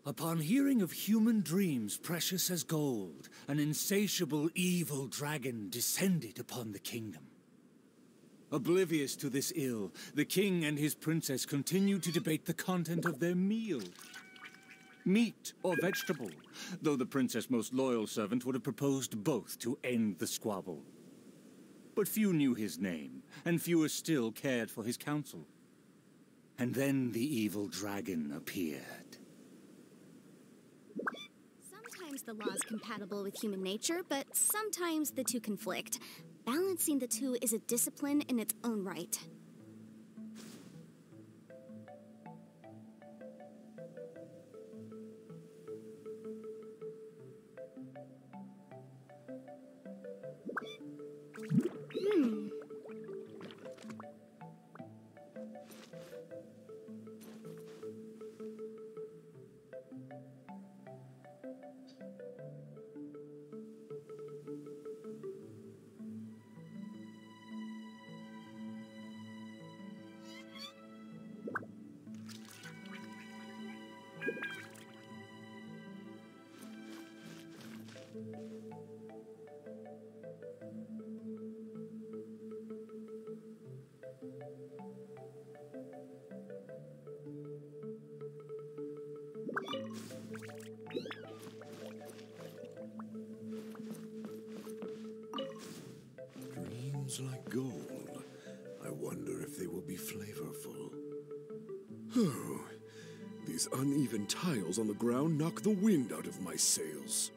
Upon hearing of human dreams precious as gold, an insatiable evil dragon descended upon the kingdom. Oblivious to this ill, the king and his princess continued to debate the content of their meal. Meat or vegetable, though the princess' most loyal servant would have proposed both to end the squabble. But few knew his name, and fewer still cared for his counsel. And then the evil dragon appeared. Sometimes the law is compatible with human nature, but sometimes the two conflict. Balancing the two is a discipline in its own right. Dreams like gold. I wonder if they will be flavorful. Oh, these uneven tiles on the ground knock the wind out of my sails.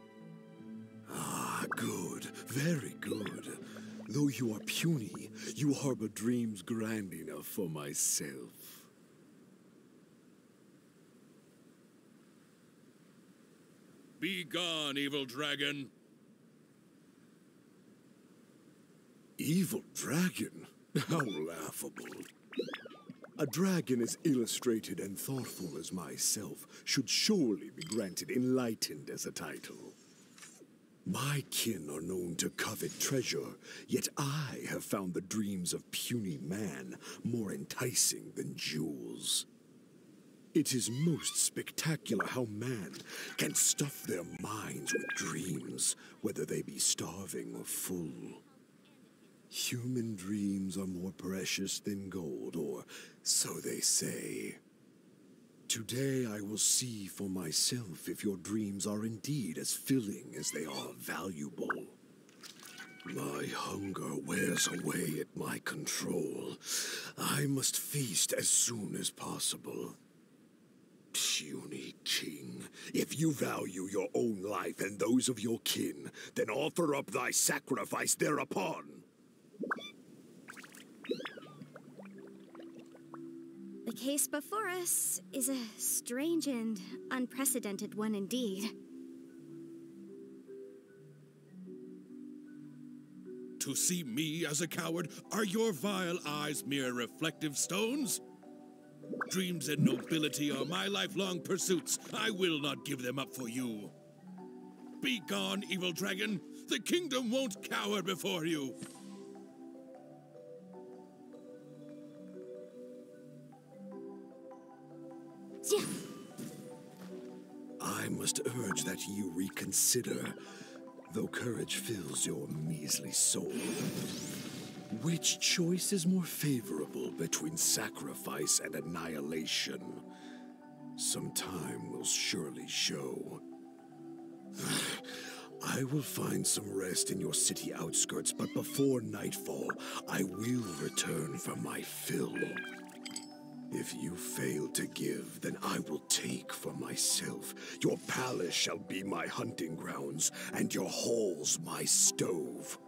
Ah, good, very good. Though you are puny, you harbor dreams grand enough for myself. Be gone, evil dragon. Evil dragon? How laughable. A dragon as illustrated and thoughtful as myself should surely be granted enlightened as a title. My kin are known to covet treasure, yet I have found the dreams of puny man more enticing than jewels. It is most spectacular how man can stuff their minds with dreams, whether they be starving or full. Human dreams are more precious than gold, or so they say. Today I will see for myself if your dreams are indeed as filling as they are valuable. My hunger wears away at my control. I must feast as soon as possible. Puny king, if you value your own life and those of your kin, then offer up thy sacrifice thereupon. The case before us is a strange and unprecedented one indeed. To see me as a coward, are your vile eyes mere reflective stones? Dreams and nobility are my lifelong pursuits. I will not give them up for you. Be gone, evil dragon. The kingdom won't cower before you. Yeah. I must urge that you reconsider, though courage fills your measly soul. Which choice is more favorable between sacrifice and annihilation? Some time will surely show. I will find some rest in your city outskirts, but before nightfall, I will return for my fill. If you fail to give, then I will take for myself. Your palace shall be my hunting grounds, and your halls my stove.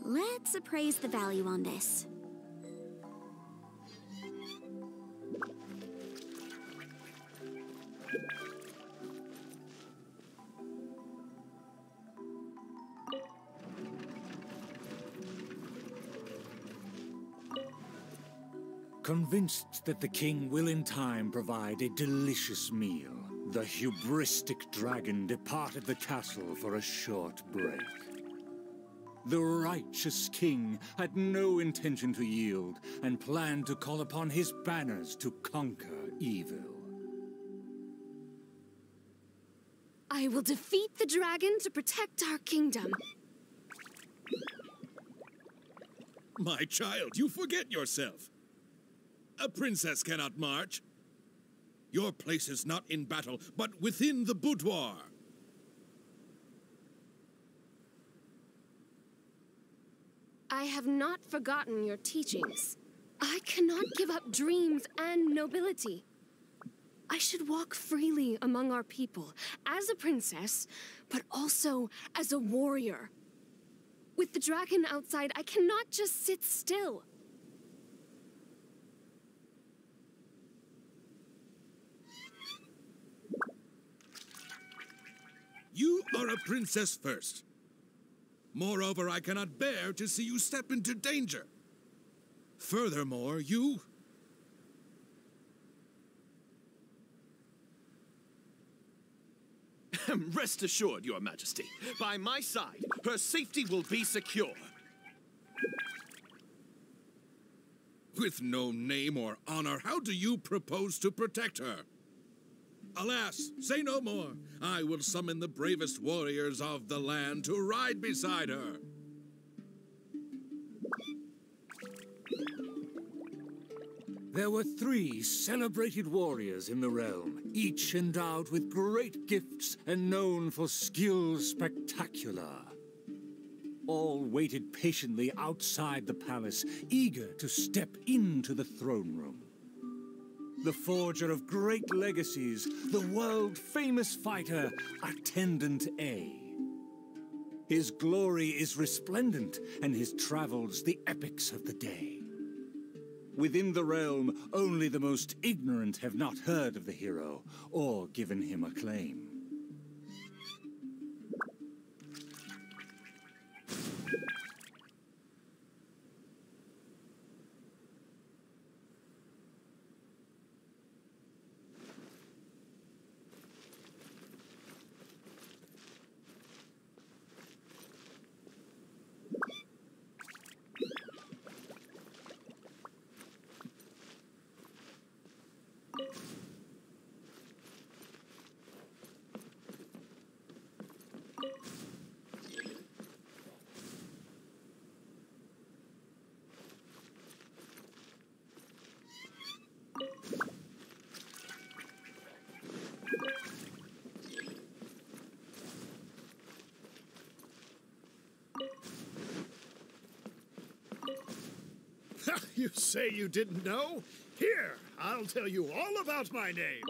Let's appraise the value on this. Convinced that the king will in time provide a delicious meal, the hubristic dragon departed the castle for a short break. The righteous king had no intention to yield, and planned to call upon his banners to conquer evil. I will defeat the dragon to protect our kingdom. My child, you forget yourself. A princess cannot march. Your place is not in battle, but within the boudoir. I have not forgotten your teachings. I cannot give up dreams and nobility. I should walk freely among our people, as a princess, but also as a warrior. With the dragon outside, I cannot just sit still. You are a princess first. Moreover, I cannot bear to see you step into danger. Furthermore, you... Rest assured, Your Majesty, by my side, her safety will be secure. With no name or honor, how do you propose to protect her? Alas, say no more. I will summon the bravest warriors of the land to ride beside her. There were 3 celebrated warriors in the realm, each endowed with great gifts and known for skill spectacular. All waited patiently outside the palace, eager to step into the throne room. The forger of great legacies, the world-famous fighter, Attendant A. His glory is resplendent, and his travels the epics of the day. Within the realm, only the most ignorant have not heard of the hero, or given him acclaim. You say you didn't know? Here, I'll tell you all about my name.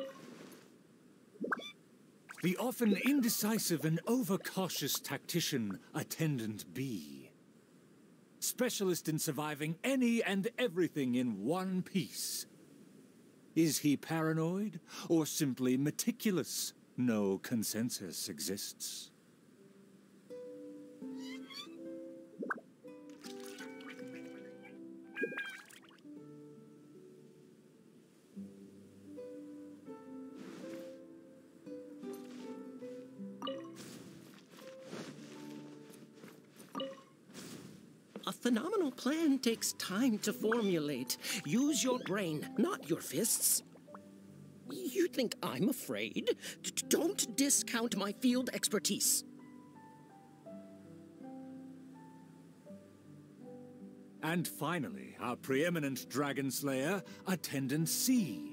The often indecisive and overcautious tactician, Attendant B. Specialist in surviving any and everything in one piece. Is he paranoid or simply meticulous? No consensus exists. A phenomenal plan takes time to formulate. Use your brain, not your fists. You think I'm afraid? Don't discount my field expertise. And finally, our preeminent dragon slayer, Attendant C.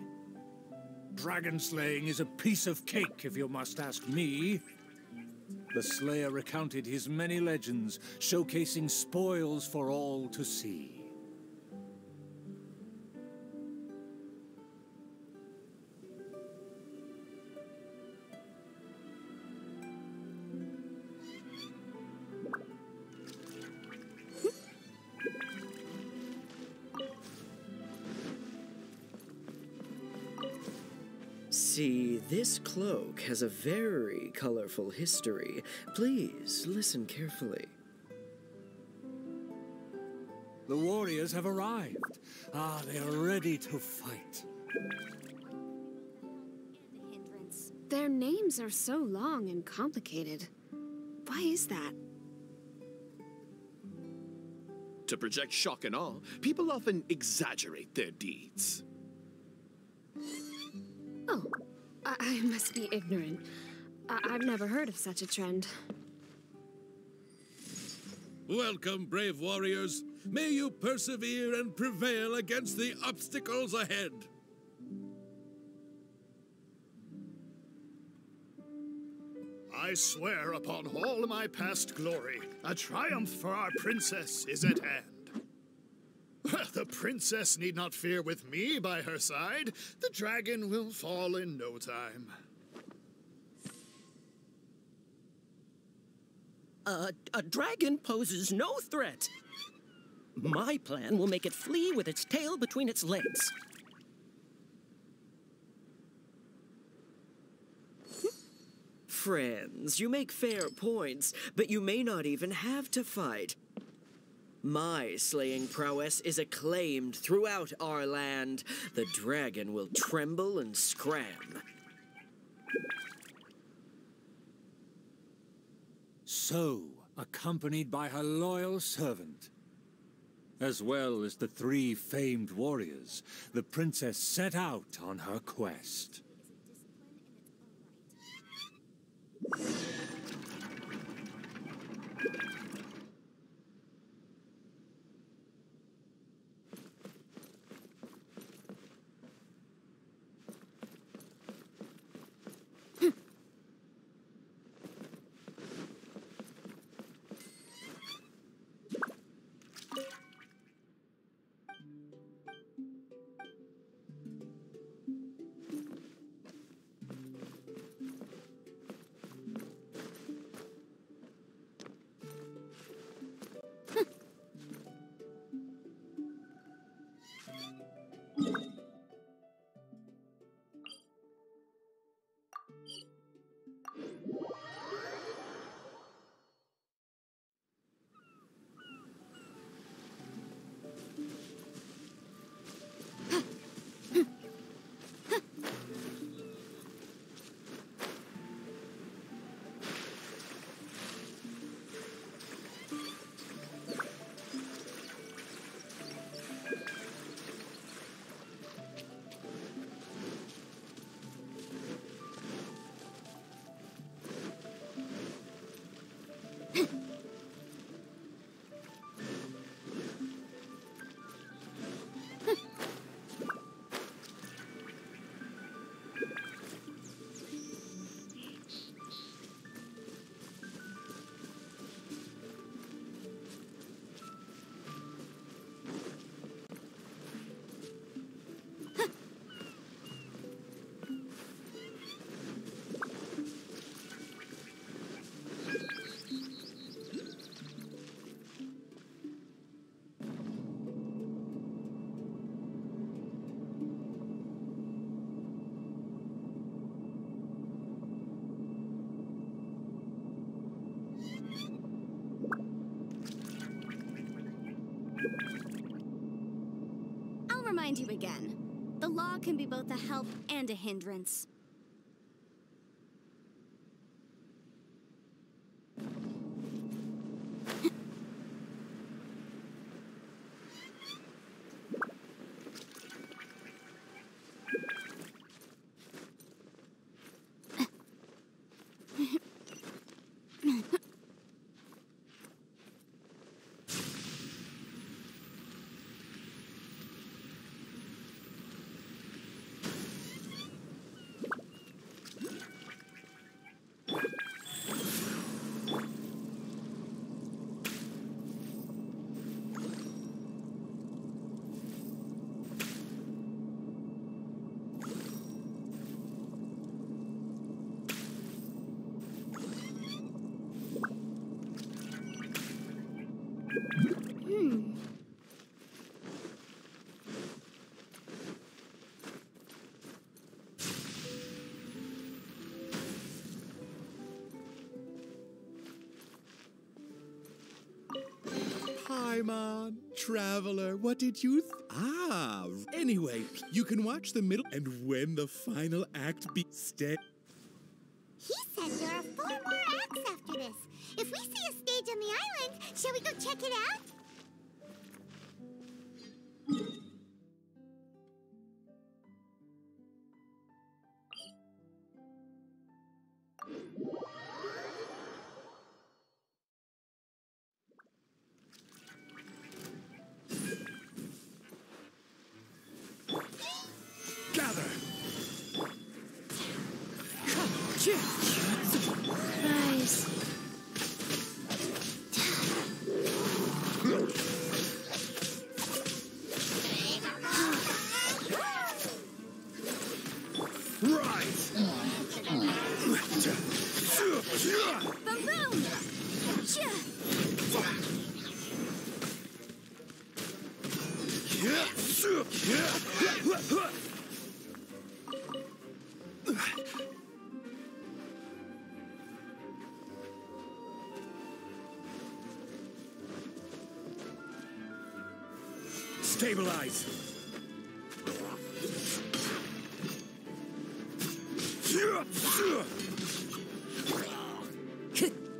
Dragon slaying is a piece of cake, if you must ask me. The Slayer recounted his many legends, showcasing spoils for all to see. See, this cloak has a very colorful history. Please listen carefully. The warriors have arrived. They are ready to fight. Their names are so long and complicated. Why is that? To project shock and awe, people often exaggerate their deeds. Oh, I must be ignorant. I've never heard of such a trend. Welcome, brave warriors. May you persevere and prevail against the obstacles ahead. I swear upon all my past glory, a triumph for our princess is at hand. The princess need not fear with me by her side. The dragon will fall in no time. A dragon poses no threat. My plan will make it flee with its tail between its legs. Friends, you make fair points, but you may not even have to fight. My slaying prowess is acclaimed throughout our land. The dragon will tremble and scram. So, accompanied by her loyal servant, as well as the 3 famed warriors, the princess set out on her quest. remind you again. The law can be both a help and a hindrance. Paimon, traveler, what did you anyway, you can watch the middle and when the final act be stay. He said there are 4 more acts after this. If we see a stage on the island, shall we go check it out? Gather! Nice. Stabilize!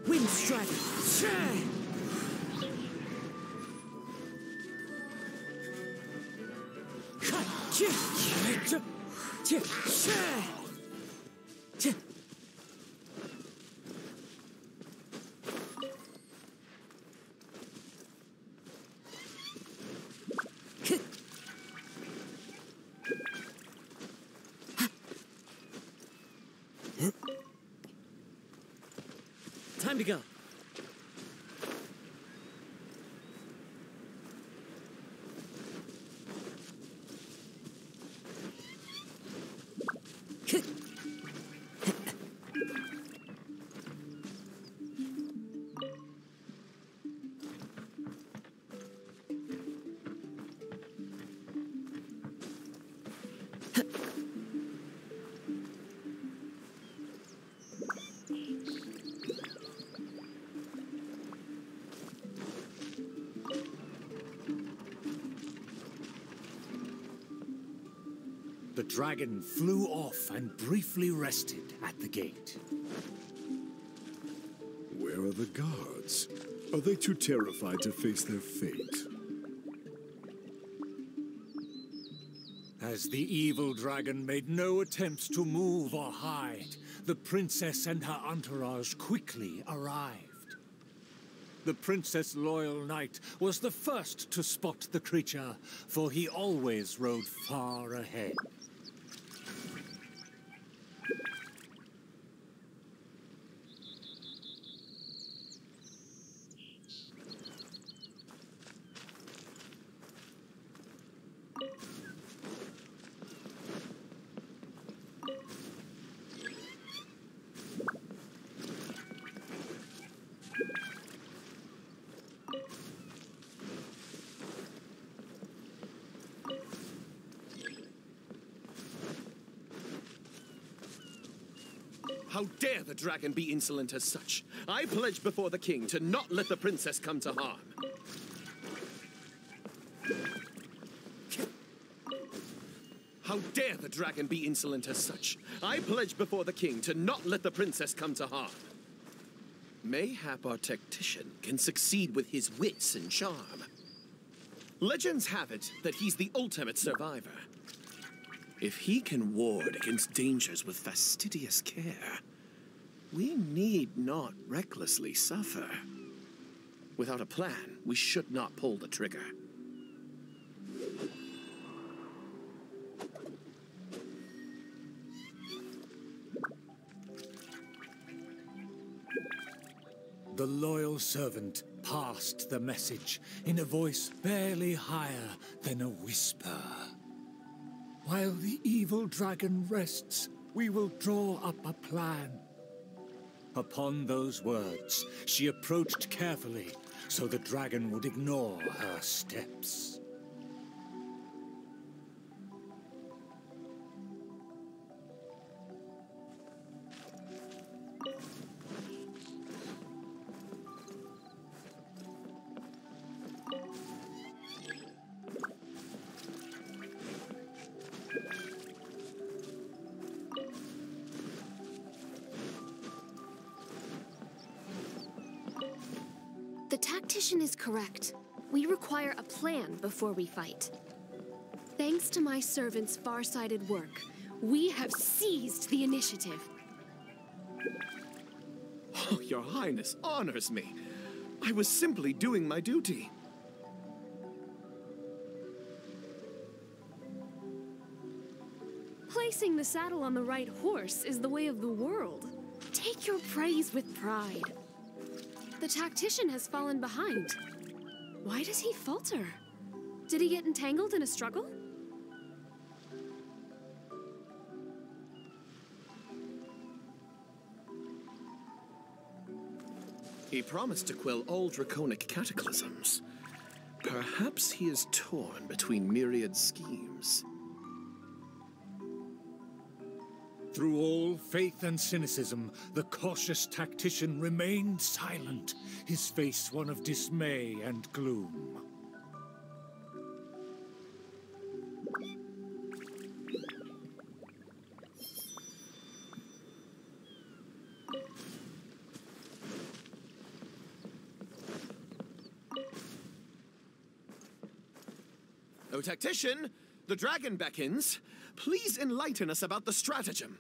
Wind Strider! Time to go. The dragon flew off and briefly rested at the gate. Where are the guards? Are they too terrified to face their fate? As the evil dragon made no attempts to move or hide, the princess and her entourage quickly arrived. The Princess Loyal Knight was the first to spot the creature, for he always rode far ahead. How dare the dragon be insolent as such? I pledge before the king to not let the princess come to harm. How dare the dragon be insolent as such? I pledge before the king to not let the princess come to harm. Mayhap our tactician can succeed with his wits and charm. Legends have it that he's the ultimate survivor. If he can ward against dangers with fastidious care, we need not recklessly suffer. Without a plan, we should not pull the trigger. The loyal servant passed the message in a voice barely higher than a whisper. While the evil dragon rests, we will draw up a plan. Upon those words, she approached carefully so the dragon would ignore her steps. The tactician is correct. We require a plan before we fight. Thanks to my servant's far-sighted work, we have seized the initiative. Oh, Your Highness honors me. I was simply doing my duty. Placing the saddle on the right horse is the way of the world. Take your praise with pride. The tactician has fallen behind. Why does he falter? Did he get entangled in a struggle? He promised to quell all draconic cataclysms. Perhaps he is torn between myriad schemes. Through all faith and cynicism, the cautious tactician remained silent, his face one of dismay and gloom. O tactician, the dragon beckons. Please enlighten us about the stratagem.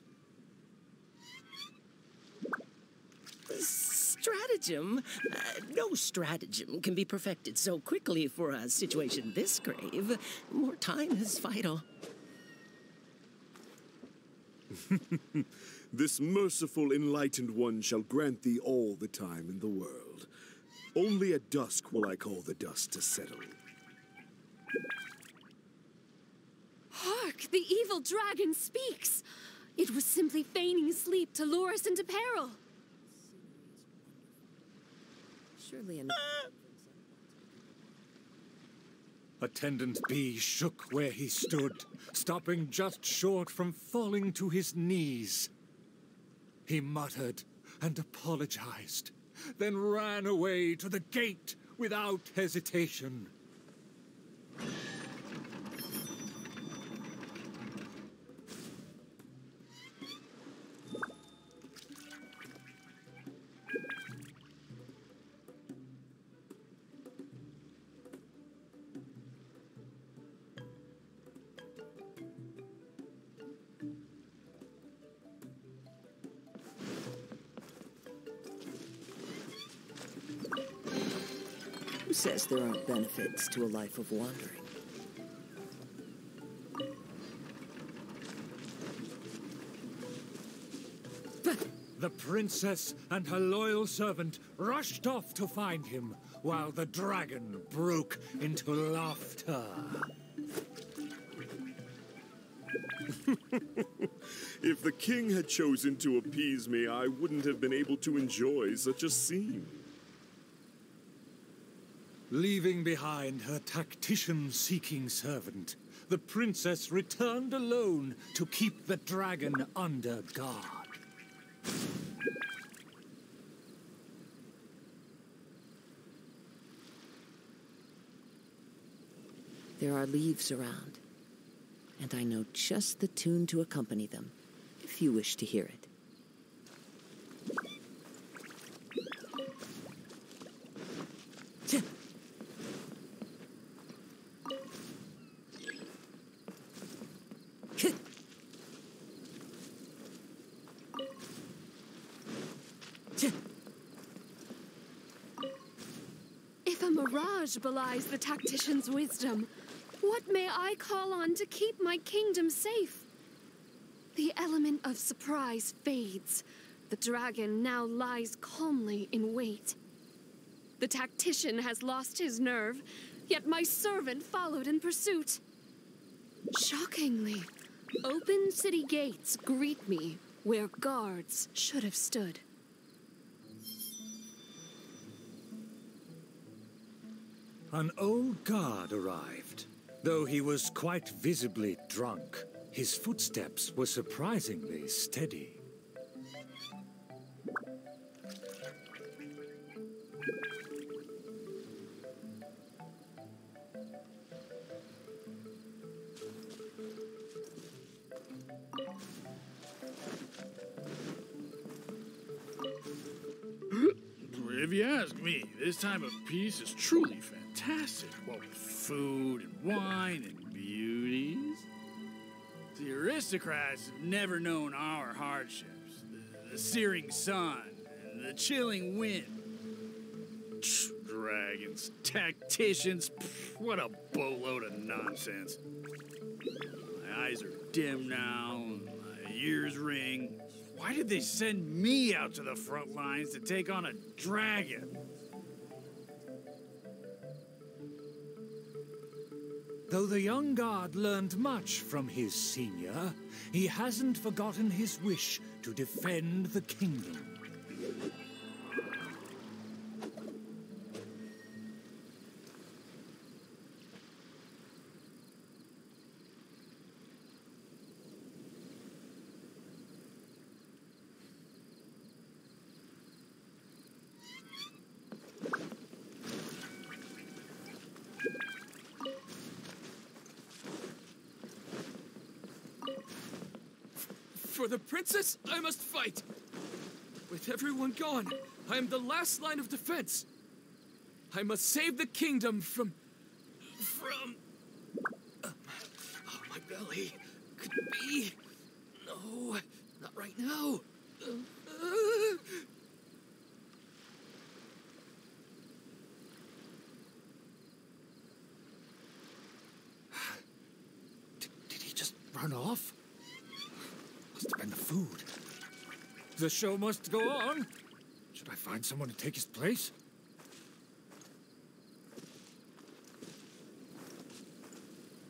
Stratagem? No stratagem can be perfected so quickly for a situation this grave. More time is vital. This merciful, enlightened one shall grant thee all the time in the world. Only at dusk will I call the dust to settle. Hark! The evil dragon speaks! It was simply feigning sleep to lure us into peril. Surely enough. Attendant B shook where he stood, stopping just short from falling to his knees. He muttered and apologized, then ran away to the gate without hesitation. Who says there aren't benefits to a life of wandering? The princess and her loyal servant rushed off to find him, while the dragon broke into laughter. If the king had chosen to appease me, I wouldn't have been able to enjoy such a scene. Leaving behind her tactician-seeking servant, the princess returned alone to keep the dragon under guard. There are leaves around. and I know just the tune to accompany them, if you wish to hear it. If a mirage belies the tactician's wisdom, what may I call on to keep my kingdom safe? The element of surprise fades. The dragon now lies calmly in wait. The tactician has lost his nerve, yet my servant followed in pursuit. Shockingly, open city gates greet me where guards should have stood. An old guard arrived. Though he was quite visibly drunk, his footsteps were surprisingly steady. If you ask me, this time of peace is truly fantastic. What with food and wine and beauties. The aristocrats have never known our hardships. The searing sun and the chilling wind. Dragons, tacticians, what a boatload of nonsense. My eyes are dim now, and my ears ring. Why did they send me out to the front lines to take on a dragon? Though the young guard learned much from his senior, he hasn't forgotten his wish to defend the kingdom. For the princess, I must fight. With everyone gone, I am the last line of defense. I must save the kingdom from... Oh, my belly. Could it be? No, not right now. Did he just run off? Must have been the food. The show must go on. Should I find someone to take his place?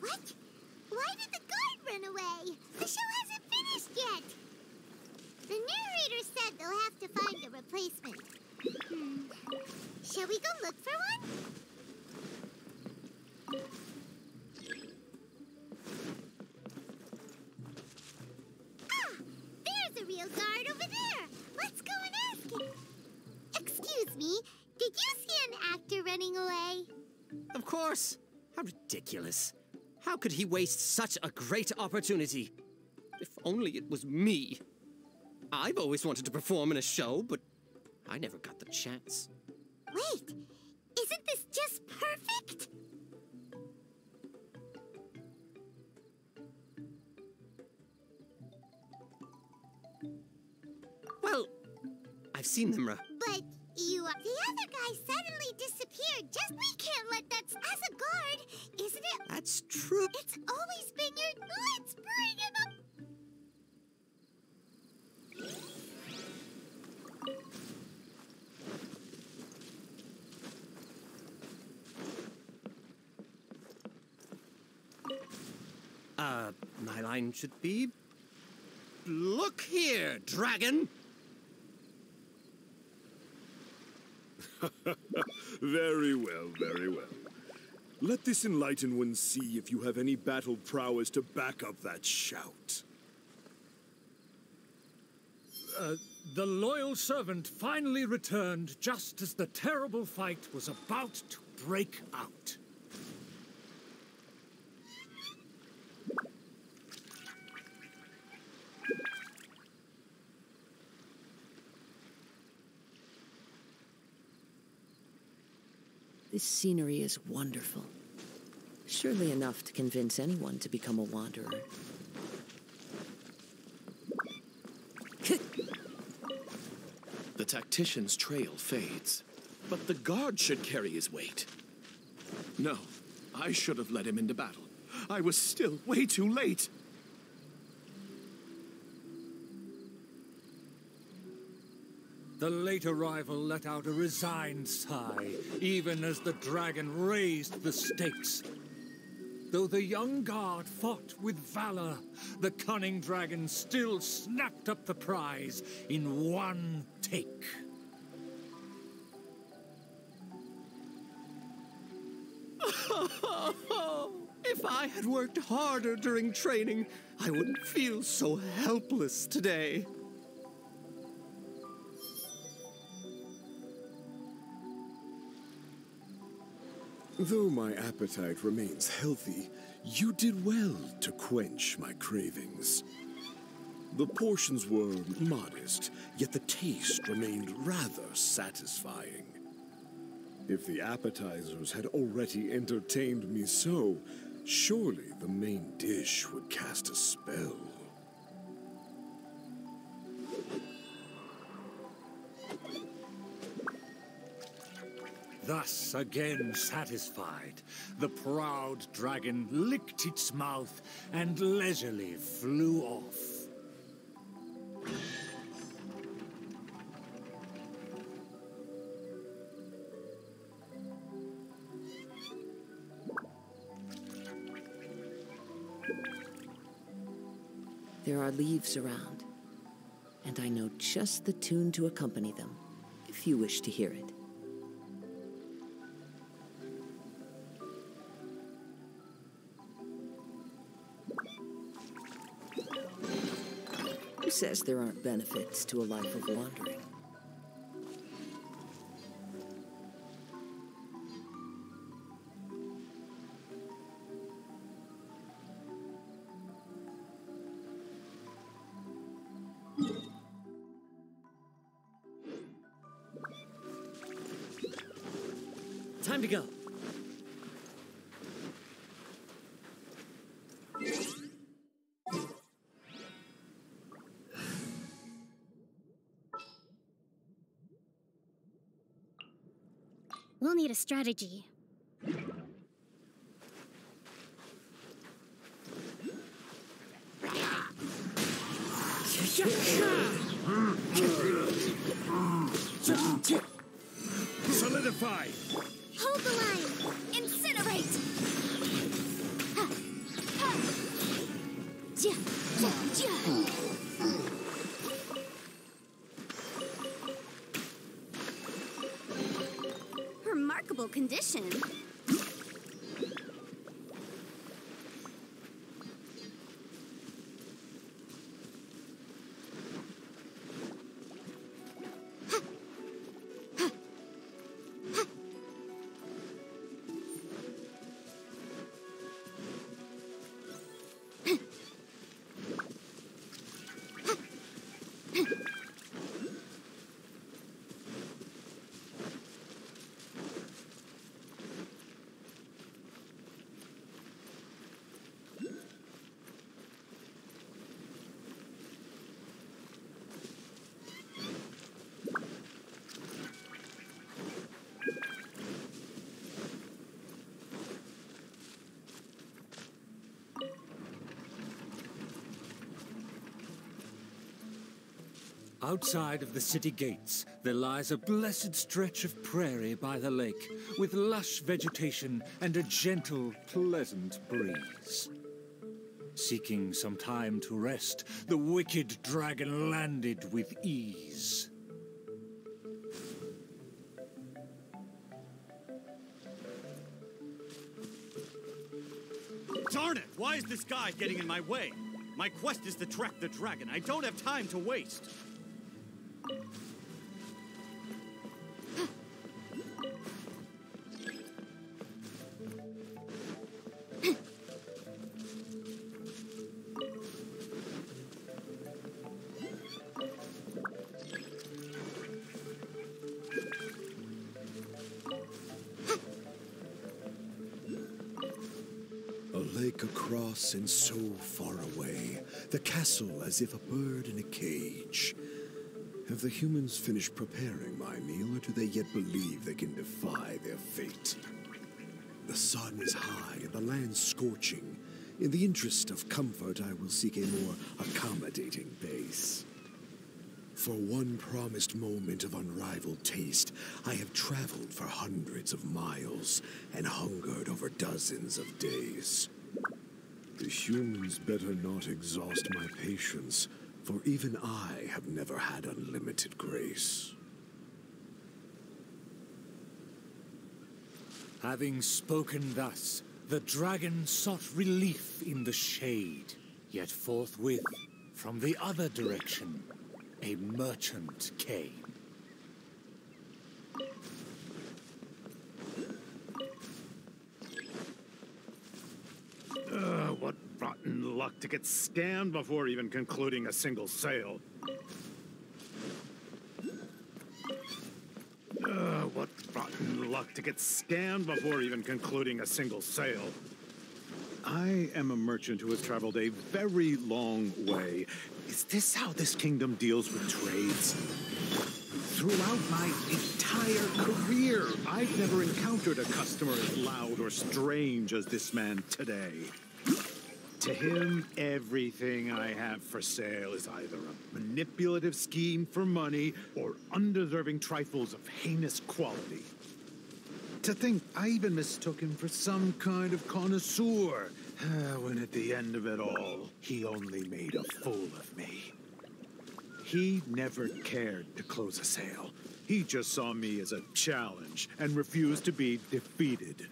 What? Why did the guard run away? The show hasn't finished yet. The narrator said they'll have to find a replacement. Shall we go look for one? There's a real guard over there. Let's go and ask him. Excuse me, did you see an actor running away? Of course. How ridiculous. How could he waste such a great opportunity? If only it was me. I've always wanted to perform in a show, but I never got the chance. Wait, isn't this just perfect? Well, I've seen them, But you... The other guy suddenly disappeared. We can't let that... As a guard, isn't it... That's true. It's always been your... Let's bring him up... My line should be... Look here, dragon! Very well, very well. Let this enlightened one see if you have any battle prowess to back up that shout. The loyal servant finally returned just as the terrible fight was about to break out. This scenery is wonderful. Surely enough to convince anyone to become a wanderer. The tactician's trail fades, but the guard should carry his weight. No, I should have led him into battle. I was still way too late. The late arrival let out a resigned sigh, even as the dragon raised the stakes. Though the young guard fought with valor, the cunning dragon still snapped up the prize in one take. If I had worked harder during training, I wouldn't feel so helpless today. Though my appetite remains healthy, you did well to quench my cravings. The portions were modest, yet the taste remained rather satisfying. If the appetizers had already entertained me so, surely the main dish would cast a spell. Thus, again satisfied, the proud dragon licked its mouth and leisurely flew off. There are leaves around, and I know just the tune to accompany them, if you wish to hear it. Who says there aren't benefits to a life of wandering? Time to go. We'll need a strategy. Solidify! Hold the line! Incinerate! Ha! Ha! Ja! Ja! Ja! Remarkable condition. Outside of the city gates, there lies a blessed stretch of prairie by the lake, with lush vegetation and a gentle, pleasant breeze. Seeking some time to rest, the wicked dragon landed with ease. Darn it! Why is this guy getting in my way? My quest is to track the dragon. I don't have time to waste. across and so far away, the castle as if a bird in a cage. Have the humans finished preparing my meal, or do they yet believe they can defy their fate? The sun is high and the land scorching. In the interest of comfort, I will seek a more accommodating base. For one promised moment of unrivaled taste, I have traveled for hundreds of miles and hungered over dozens of days. The humans better not exhaust my patience, for even I have never had unlimited grace. Having spoken thus, the dragon sought relief in the shade, yet forthwith, from the other direction, a merchant came. What rotten luck to get scammed before even concluding a single sale. What rotten luck to get scammed before even concluding a single sale. I am a merchant who has traveled a very long way. Is this how this kingdom deals with trades? Throughout my entire career, I've never encountered a customer as loud or strange as this man today. To him, everything I have for sale is either a manipulative scheme for money or undeserving trifles of heinous quality. To think I even mistook him for some kind of connoisseur, when at the end of it all, he only made a fool of me. He never cared to close a sale. He just saw me as a challenge and refused to be defeated.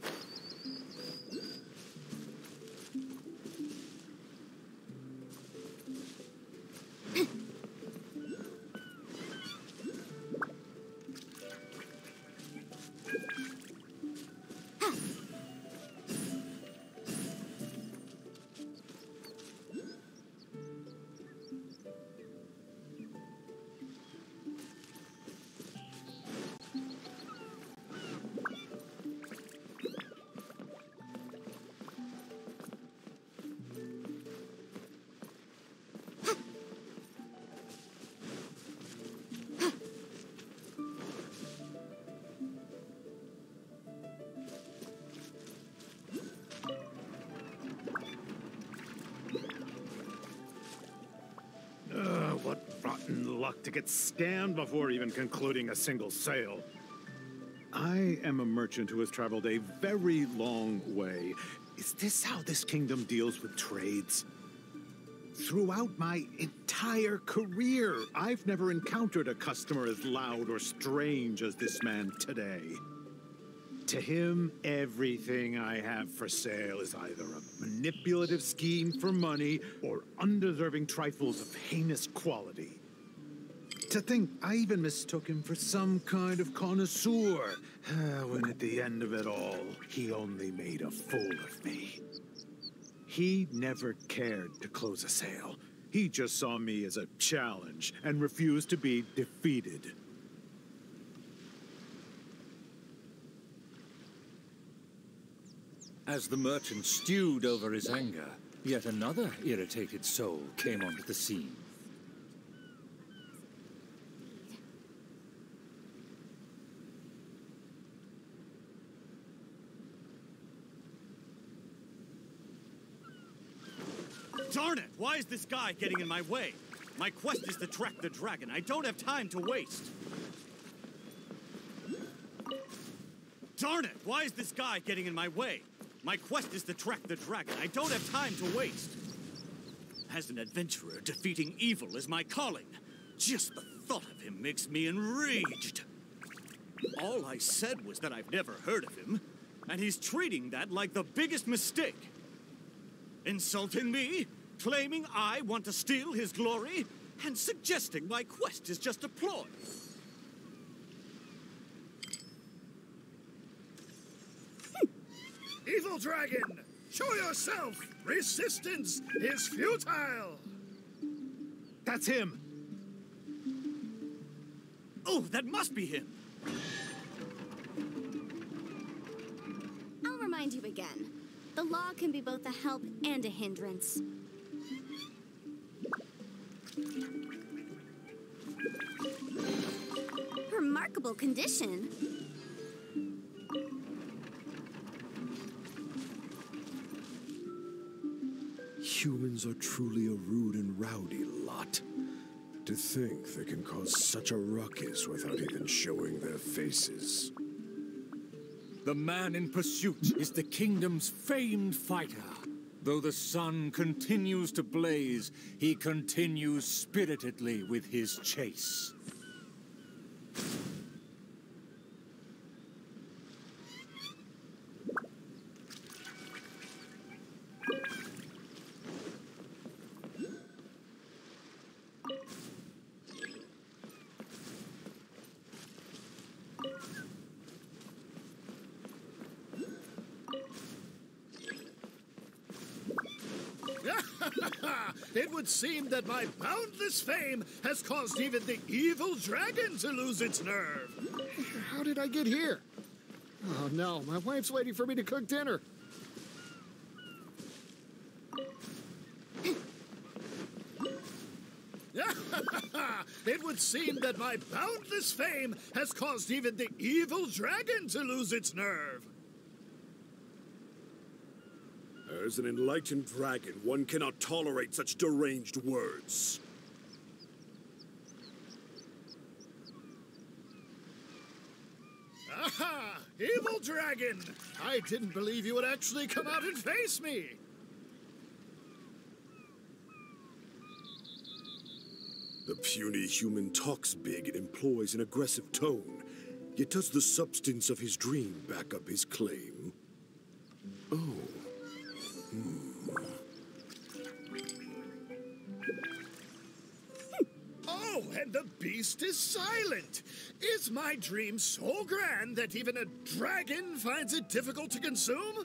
What rotten luck to get scammed before even concluding a single sale. I am a merchant who has traveled a very long way. Is this how this kingdom deals with trades? Throughout my entire career, I've never encountered a customer as loud or strange as this man today. To him, everything I have for sale is either a manipulative scheme for money or undeserving trifles of heinous quality. To think I even mistook him for some kind of connoisseur, when at the end of it all, he only made a fool of me. He never cared to close a sale. He just saw me as a challenge and refused to be defeated. As the merchant stewed over his anger, yet another irritated soul came onto the scene. Darn it! Why is this guy getting in my way? My quest is to track the dragon. I don't have time to waste. Darn it! Why is this guy getting in my way? My quest is to track the dragon. I don't have time to waste. As an adventurer, defeating evil is my calling. Just the thought of him makes me enraged. All I said was that I've never heard of him, and he's treating that like the biggest mistake. Insulting me, claiming I want to steal his glory, and suggesting my quest is just a ploy. Evil dragon, show yourself! Resistance is futile! That's him! Oh, that must be him! I'll remind you again. The law can be both a help and a hindrance. Remarkable condition. Humans are truly a rude and rowdy lot. To think they can cause such a ruckus without even showing their faces. The man in pursuit is the kingdom's famed fighter. Though the sun continues to blaze, he continues spiritedly with his chase. It would seem that my boundless fame has caused even the evil dragon to lose its nerve. How did I get here? Oh no, my wife's waiting for me to cook dinner. It would seem that my boundless fame has caused even the evil dragon to lose its nerve. As an enlightened dragon, one cannot tolerate such deranged words. Aha! Evil dragon! I didn't believe you would actually come out and face me! The puny human talks big and employs an aggressive tone, yet does the substance of his dream back up his claim? Oh. Oh, and the beast is silent! Is my dream so grand that even a dragon finds it difficult to consume?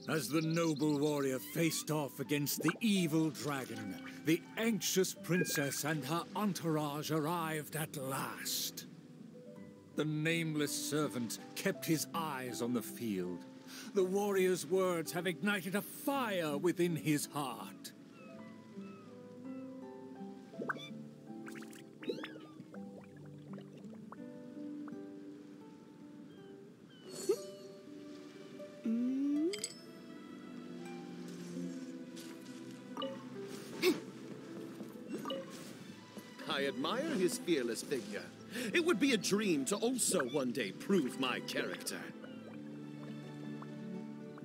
As the noble warrior faced off against the evil dragon, the anxious princess and her entourage arrived at last. The nameless servant kept his eyes on the field. The warrior's words have ignited a fire within his heart. I admire his fearless figure. It would be a dream to also one day prove my character.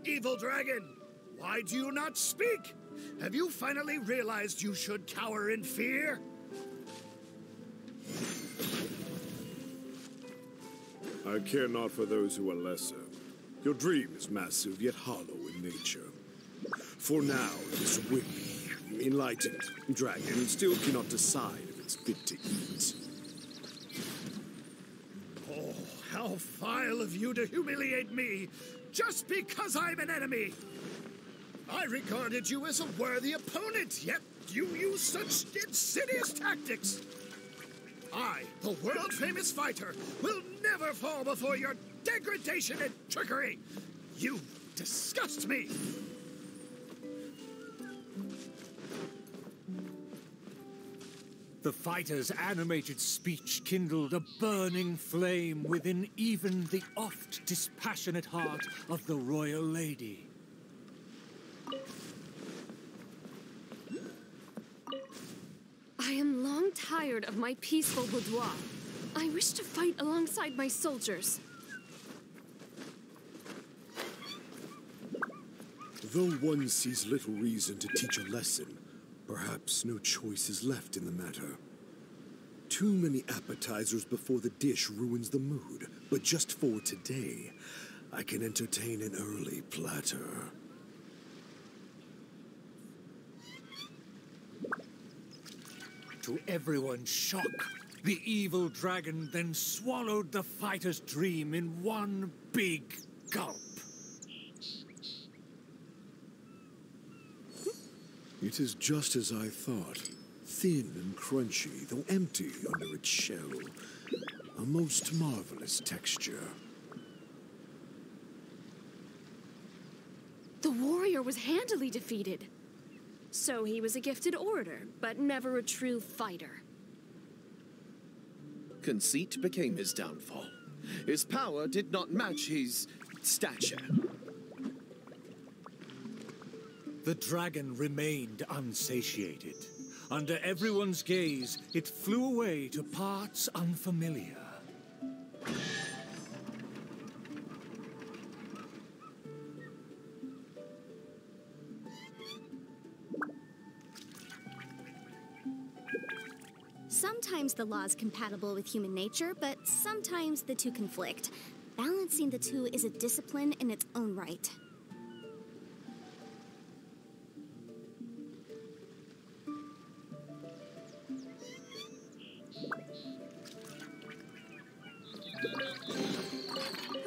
Evil dragon, why do you not speak? Have you finally realized you should cower in fear? I care not for those who are lesser. Your dream is massive, yet hollow in nature. For now, this wicked, enlightened dragon still cannot decide if it's fit to eat. Oh, how vile of you to humiliate me, just because I'm an enemy! I regarded you as a worthy opponent, yet you use such insidious tactics! I, the world-famous fighter, will never fall before your degradation and trickery! You disgust me! The fighter's animated speech kindled a burning flame within even the oft dispassionate heart of the royal lady. I am long tired of my peaceful boudoir. I wish to fight alongside my soldiers. Though one sees little reason to teach a lesson, perhaps no choice is left in the matter. Too many appetizers before the dish ruins the mood, but just for today, I can entertain an early platter. To everyone's shock, the evil dragon then swallowed the fighter's dream in one big gulp. It is just as I thought. Thin and crunchy, though empty under its shell. A most marvelous texture. The warrior was handily defeated. So he was a gifted orator, but never a true fighter. Conceit became his downfall. His power did not match his stature. The dragon remained unsatiated. Under everyone's gaze, it flew away to parts unfamiliar. Sometimes the law is compatible with human nature, but sometimes the two conflict. Balancing the two is a discipline in its own right.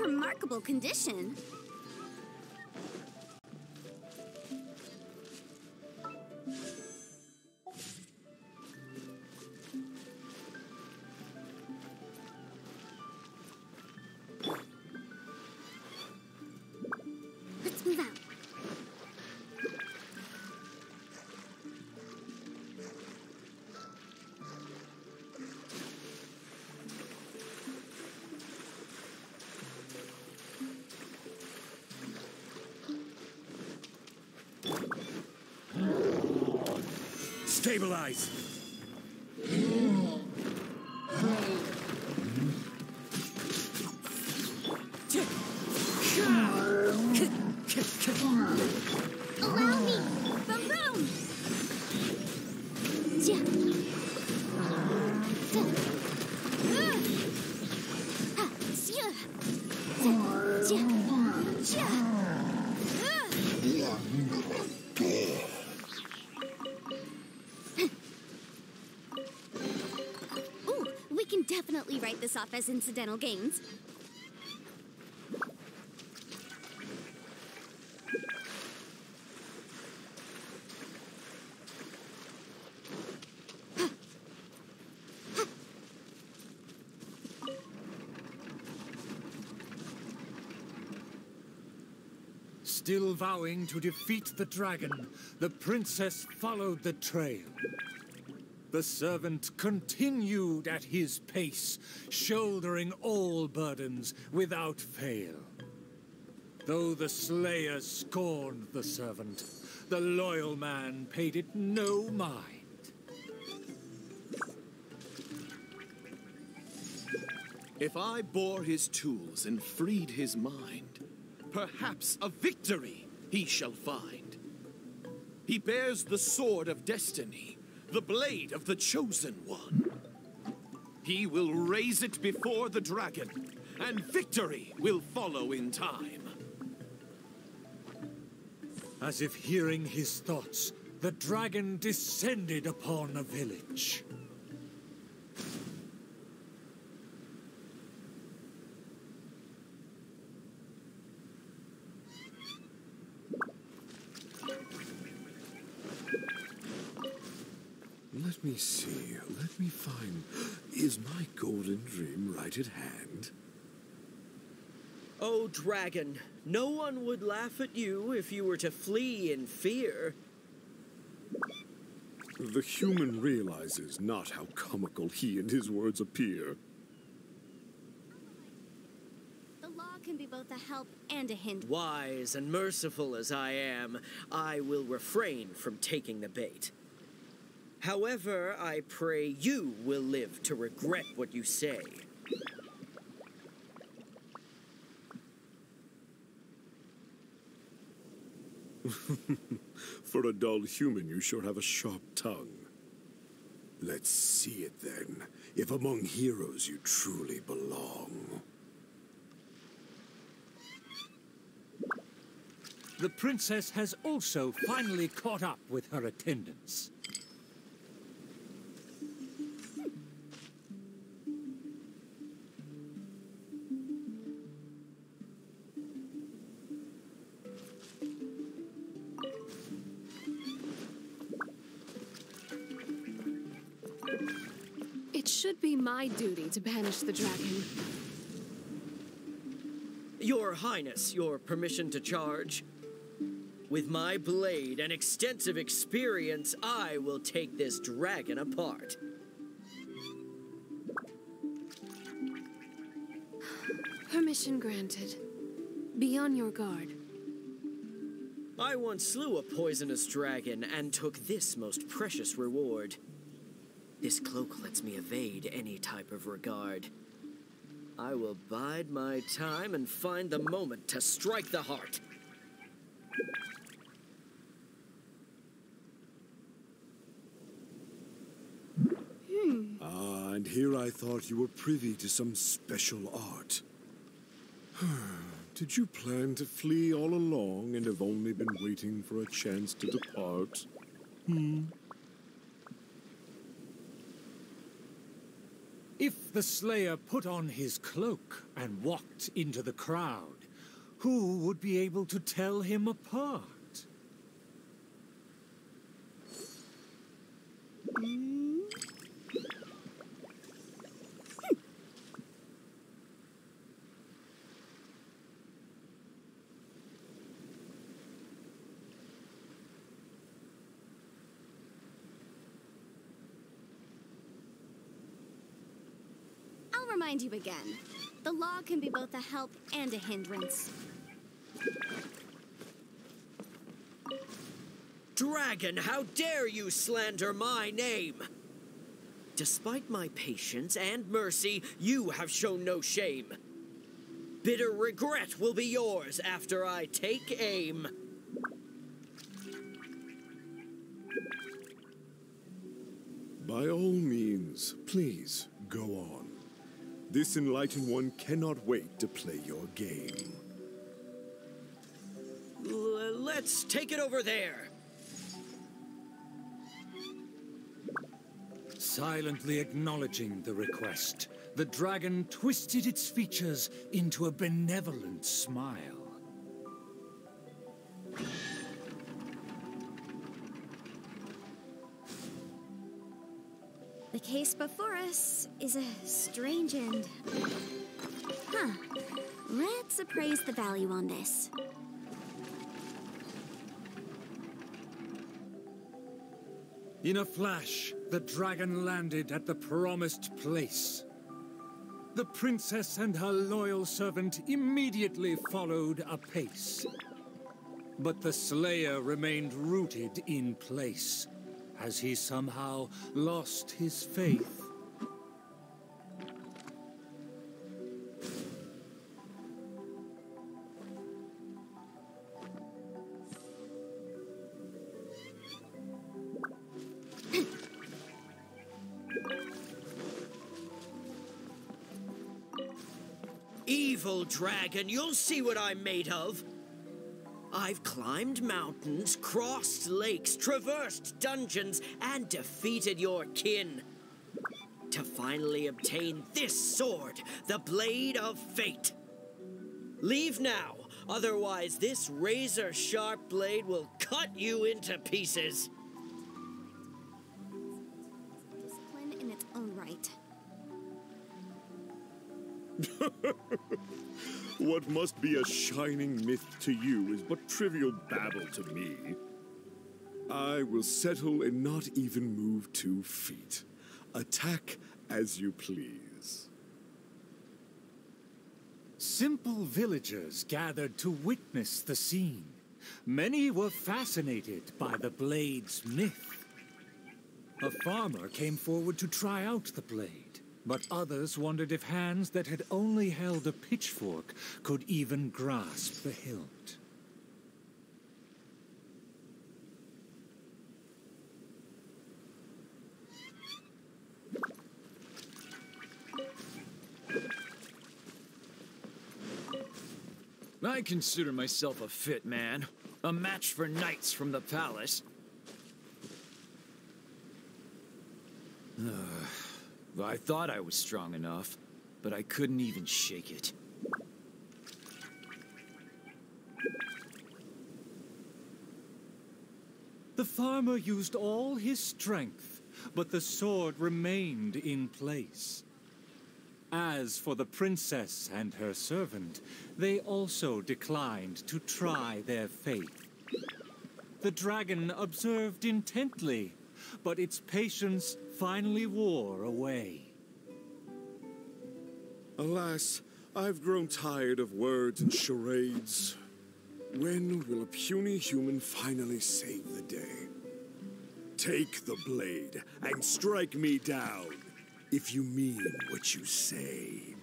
Remarkable condition. Let's move out. Stabilize! Allow me! Baroon! Ooh, we can definitely write this off as incidental gains. Still vowing to defeat the dragon, the princess followed the trail. The servant continued at his pace, shouldering all burdens without fail. Though the slayer scorned the servant, the loyal man paid it no mind. If I bore his tools and freed his mind, perhaps a victory he shall find. He bears the sword of destiny, the blade of the chosen one. He will raise it before the dragon, and victory will follow in time. As if hearing his thoughts, the dragon descended upon a village. Let me see. Let me find. Is my golden dream right at hand? Oh, dragon, no one would laugh at you if you were to flee in fear. The human realizes not how comical he and his words appear. The law can be both a help and a hindrance. Wise and merciful as I am, I will refrain from taking the bait. However, I pray you will live to regret what you say. For a dull human, you sure have a sharp tongue. Let's see it then, if among heroes you truly belong. The princess has also finally caught up with her attendants. It should be my duty to banish the dragon. Your Highness, your permission to charge? With my blade and extensive experience, I will take this dragon apart. Permission granted. Be on your guard. I once slew a poisonous dragon and took this most precious reward. This cloak lets me evade any type of regard. I will bide my time and find the moment to strike the heart. Ah, and here I thought you were privy to some special art. Did you plan to flee all along and have only been waiting for a chance to depart? If the Slayer put on his cloak and walked into the crowd, who would be able to tell him apart? I'll remind you again. The law can be both a help and a hindrance. Dragon, how dare you slander my name? Despite my patience and mercy, you have shown no shame. Bitter regret will be yours after I take aim. By all means, please, go on. This enlightened one cannot wait to play your game. Let's take it over there. Silently acknowledging the request, the dragon twisted its features into a benevolent smile. The case before us is a strange end. Let's appraise the value on this. In a flash, the dragon landed at the promised place. The princess and her loyal servant immediately followed apace. But the Slayer remained rooted in place, as he somehow lost his faith. Evil dragon, you'll see what I'm made of. I've climbed mountains, crossed lakes, traversed dungeons, and defeated your kin. To finally obtain this sword, the Blade of Fate. Leave now, otherwise this razor-sharp blade will cut you into pieces. Discipline in its own right. What must be a shining myth to you is but trivial babble to me. I will settle and not even move 2 feet. Attack as you please. Simple villagers gathered to witness the scene. Many were fascinated by the blade's myth. A farmer came forward to try out the blade, but others wondered if hands that had only held a pitchfork could even grasp the hilt. I consider myself a fit man. A match for knights from the palace. I thought I was strong enough, but I couldn't even shake it. The farmer used all his strength, but the sword remained in place. As for the princess and her servant, they also declined to try their fate. The dragon observed intently, but its patience finally wore away. Alas, I've grown tired of words and charades. When will a puny human finally save the day? Take the blade and strike me down, if you mean what you say.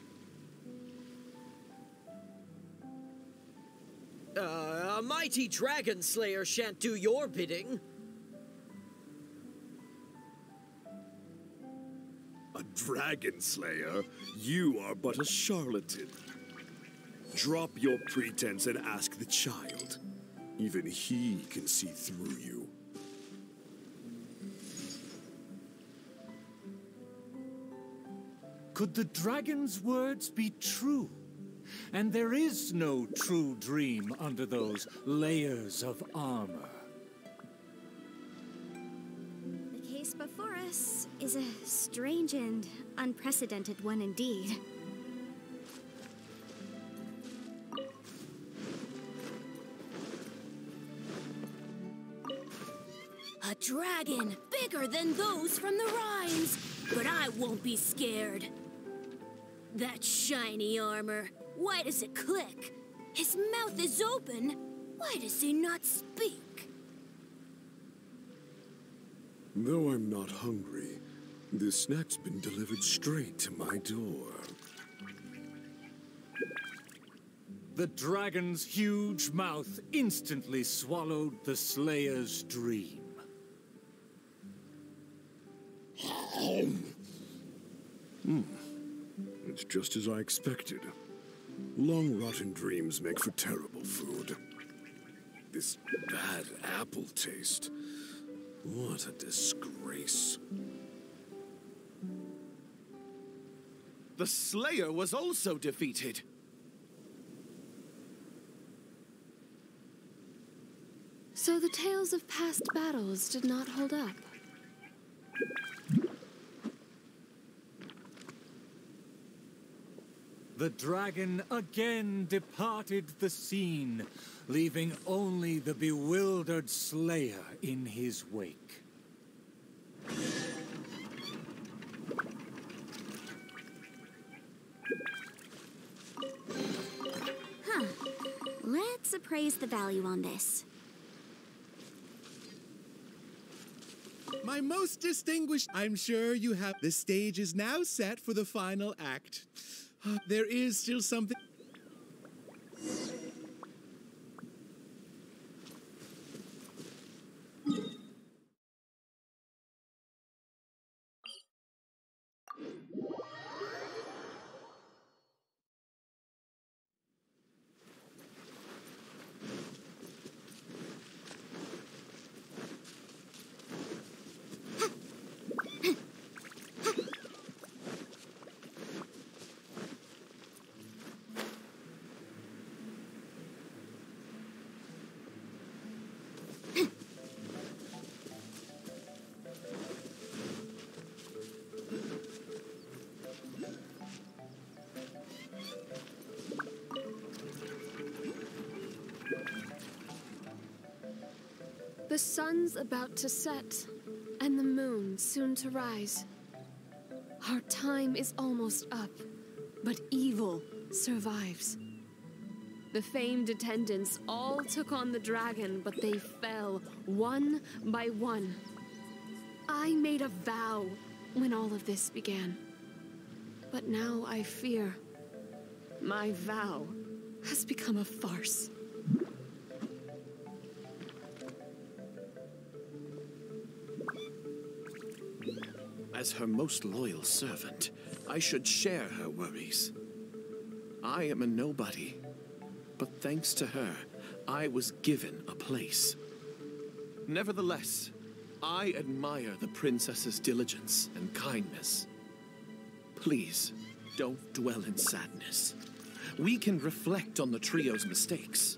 A mighty dragon slayer shan't do your bidding. A dragon slayer? You are but a charlatan. Drop your pretense and ask the child. Even he can see through you. Could the dragon's words be true? And there is no true dream under those layers of armor. The case before us is a strange and unprecedented one indeed. A dragon bigger than those from the rhymes, but I won't be scared. That shiny armor, why does it click? His mouth is open, why does he not speak? Though I'm not hungry, this snack's been delivered straight to my door. The dragon's huge mouth instantly swallowed the Slayer's dream. It's just as I expected. Long rotten dreams make for terrible food. This bad apple taste. What a disgrace. The Slayer was also defeated. So the tales of past battles did not hold up. The dragon again departed the scene, leaving only the bewildered Slayer in his wake. Huh. Let's appraise the value on this. My most distinguished, I'm sure you have. The stage is now set for the final act. There is still something. The sun's about to set, and the moon soon to rise. Our time is almost up, but evil survives. The famed attendants all took on the dragon, but they fell one by one. I made a vow when all of this began. But now I fear my vow has become a farce. As her most loyal servant, I should share her worries. I am a nobody, but thanks to her, I was given a place. Nevertheless, I admire the princess's diligence and kindness. Please, don't dwell in sadness. We can reflect on the trio's mistakes.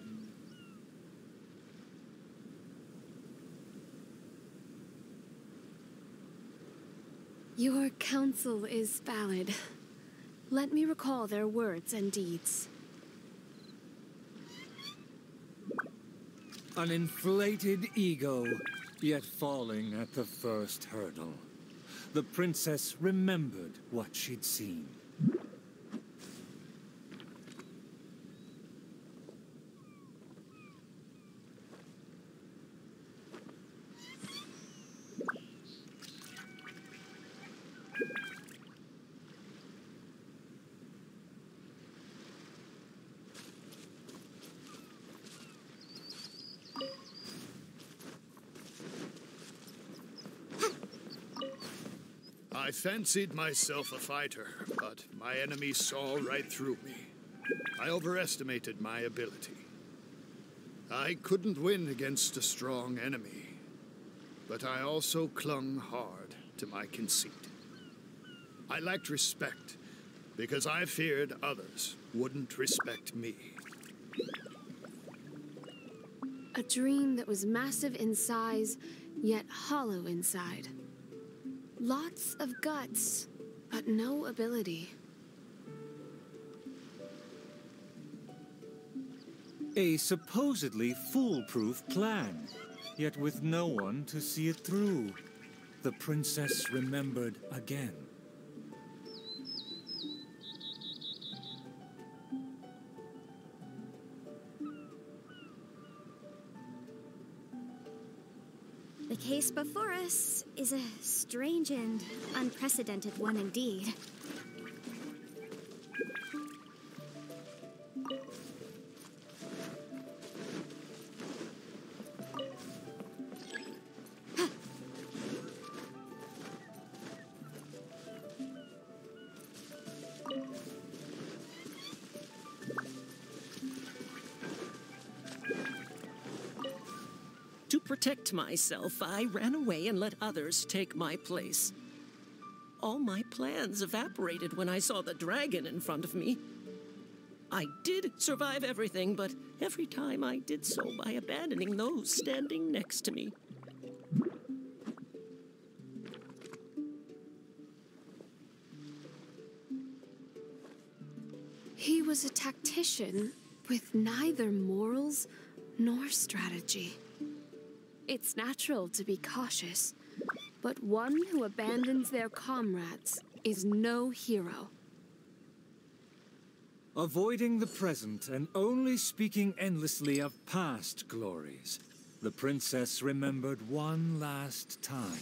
Your counsel is valid. Let me recall their words and deeds. An inflated ego, yet falling at the first hurdle. The princess remembered what she'd seen. I fancied myself a fighter, but my enemy saw right through me. I overestimated my ability. I couldn't win against a strong enemy, but I also clung hard to my conceit. I lacked respect because I feared others wouldn't respect me. A dream that was massive in size, yet hollow inside. Lots of guts, but no ability. A supposedly foolproof plan, yet with no one to see it through. The princess remembered again. The case before us is a strange and unprecedented one indeed. To protect myself, I ran away and let others take my place. All my plans evaporated when I saw the dragon in front of me. I did survive everything, but every time I did so by abandoning those standing next to me. He was a tactician with neither morals nor strategy. It's natural to be cautious, but one who abandons their comrades is no hero. Avoiding the present and only speaking endlessly of past glories, the princess remembered one last time.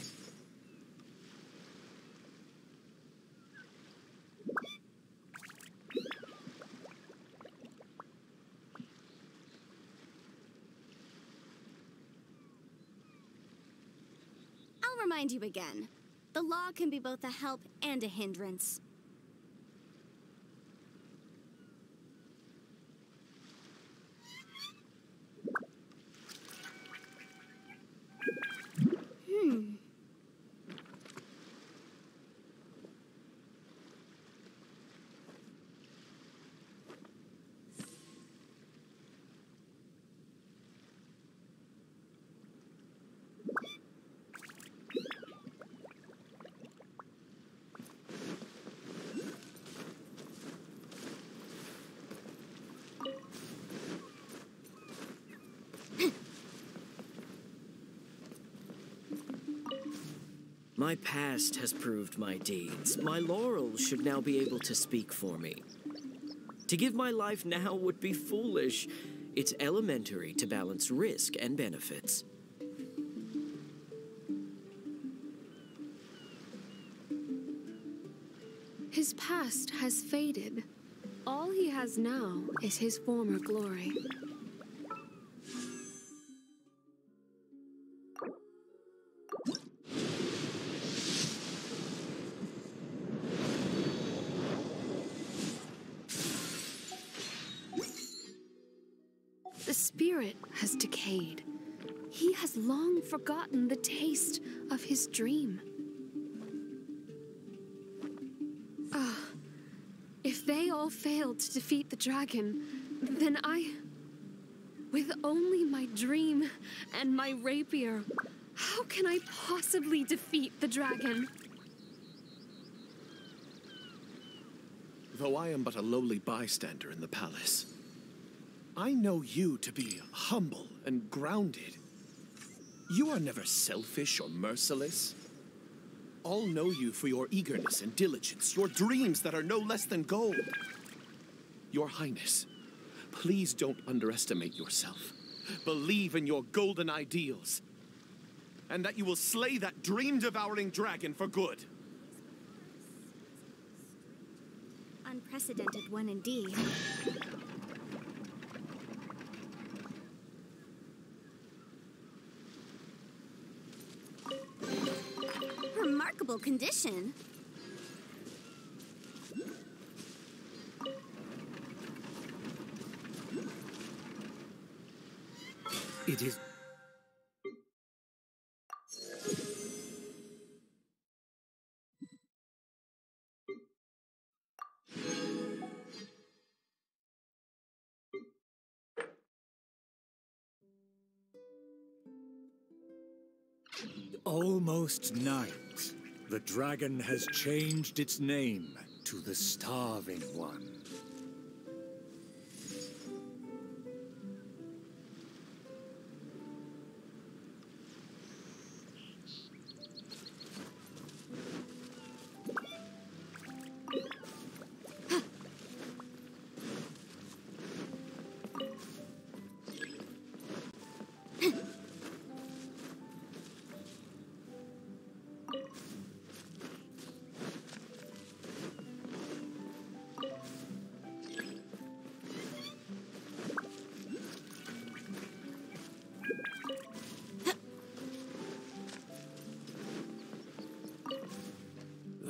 I'll remind you again. The law can be both a help and a hindrance. My past has proved my deeds. My laurels should now be able to speak for me. To give my life now would be foolish. It's elementary to balance risk and benefits. His past has faded. All he has now is his former glory. The spirit has decayed. He has long forgotten the taste of his dream. If they all failed to defeat the dragon, then with only my dream and my rapier, how can I possibly defeat the dragon? Though I am but a lowly bystander in the palace, I know you to be humble and grounded. You are never selfish or merciless. All know you for your eagerness and diligence, your dreams that are no less than gold. Your Highness, please don't underestimate yourself. Believe in your golden ideals, and that you will slay that dream-devouring dragon for good. Unprecedented one indeed. Remarkable condition. It is... Almost night. The dragon has changed its name to the Starving One.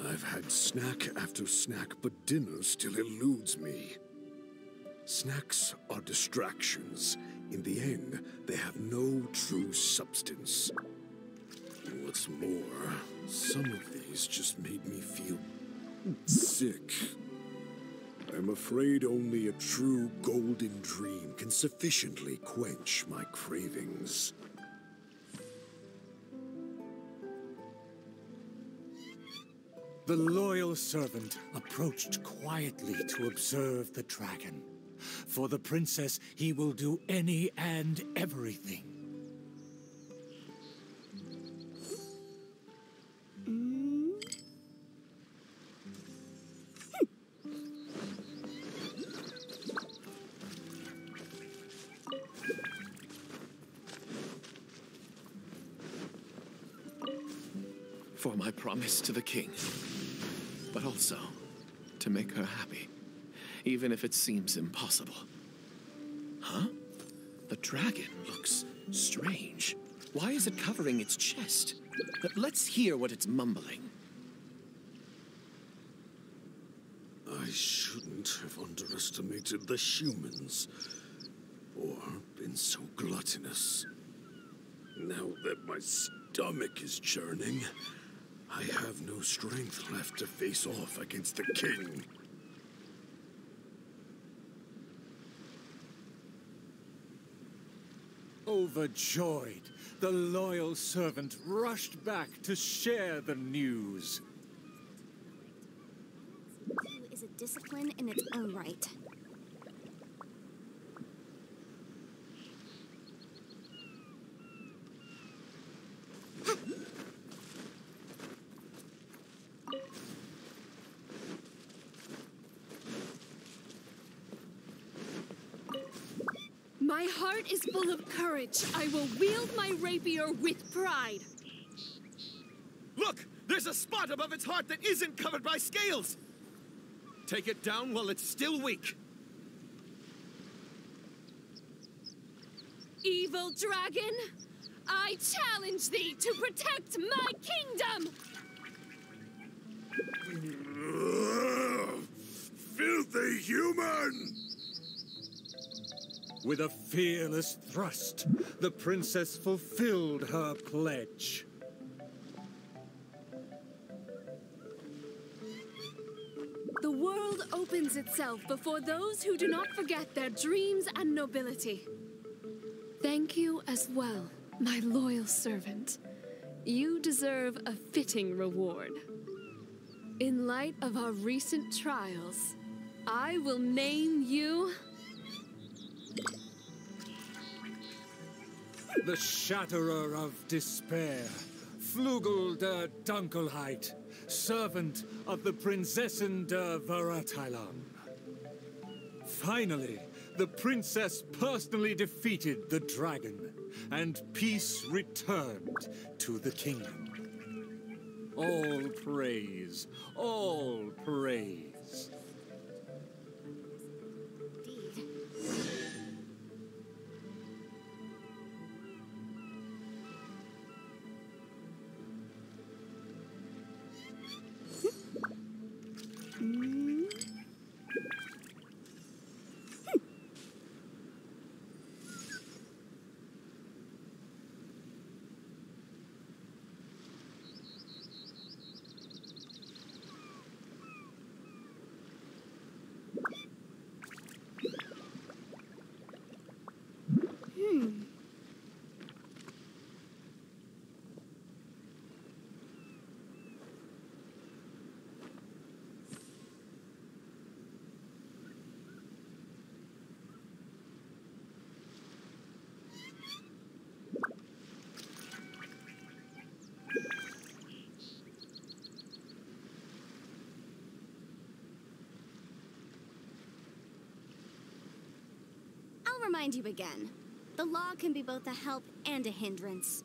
I've had snack after snack, but dinner still eludes me. Snacks are distractions. In the end, they have no true substance. What's more, some of these just made me feel sick. I'm afraid only a true golden dream can sufficiently quench my cravings. The loyal servant approached quietly to observe the dragon. For the princess, he will do any and everything. For my promise to the king, but also to make her happy, even if it seems impossible. Huh? The dragon looks strange. Why is it covering its chest? Let's hear what it's mumbling. I shouldn't have underestimated the humans, or been so gluttonous. Now that my stomach is churning, I have no strength left to face off against the king. Overjoyed, the loyal servant rushed back to share the news. Is a discipline in its own right. My heart is full of courage. I will wield my rapier with pride. Look! There's a spot above its heart that isn't covered by scales! Take it down while it's still weak. Evil dragon, I challenge thee to protect my kingdom! Filthy human! With a fearless thrust, the princess fulfilled her pledge. The world opens itself before those who do not forget their dreams and nobility. Thank you as well, my loyal servant. You deserve a fitting reward. In light of our recent trials, I will name you the Shatterer of Despair, Flugel der Dunkelheit, servant of the Prinzessin der Veratailon. Finally, the princess personally defeated the dragon, and peace returned to the kingdom. All praise, all praise. I'll remind you again. The law can be both a help and a hindrance.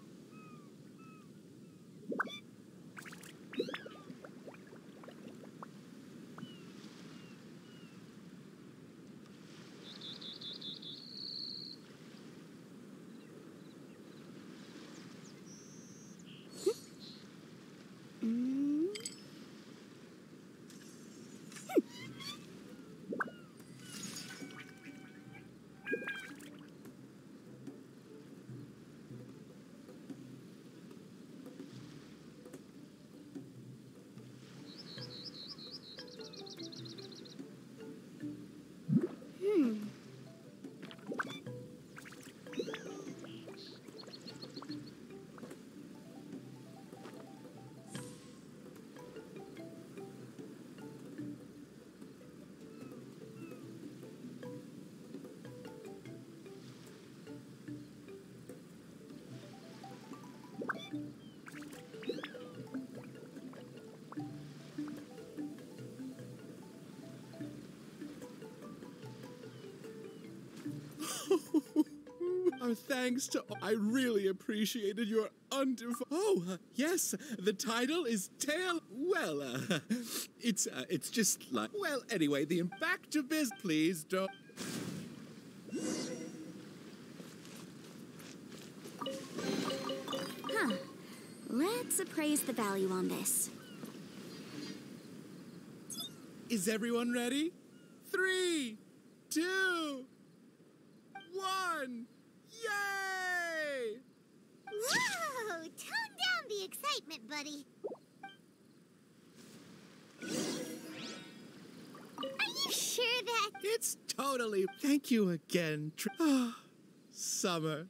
Our thanks to... I really appreciated your yes, the title is Tale... Well, it's just like... Well, anyway, back to biz, please, don't... Huh. Let's appraise the value on this. Is everyone ready? 3, 2, 1... Yay! Whoa! Tone down the excitement, buddy. Are you sure that... It's totally... Thank you again, Summer.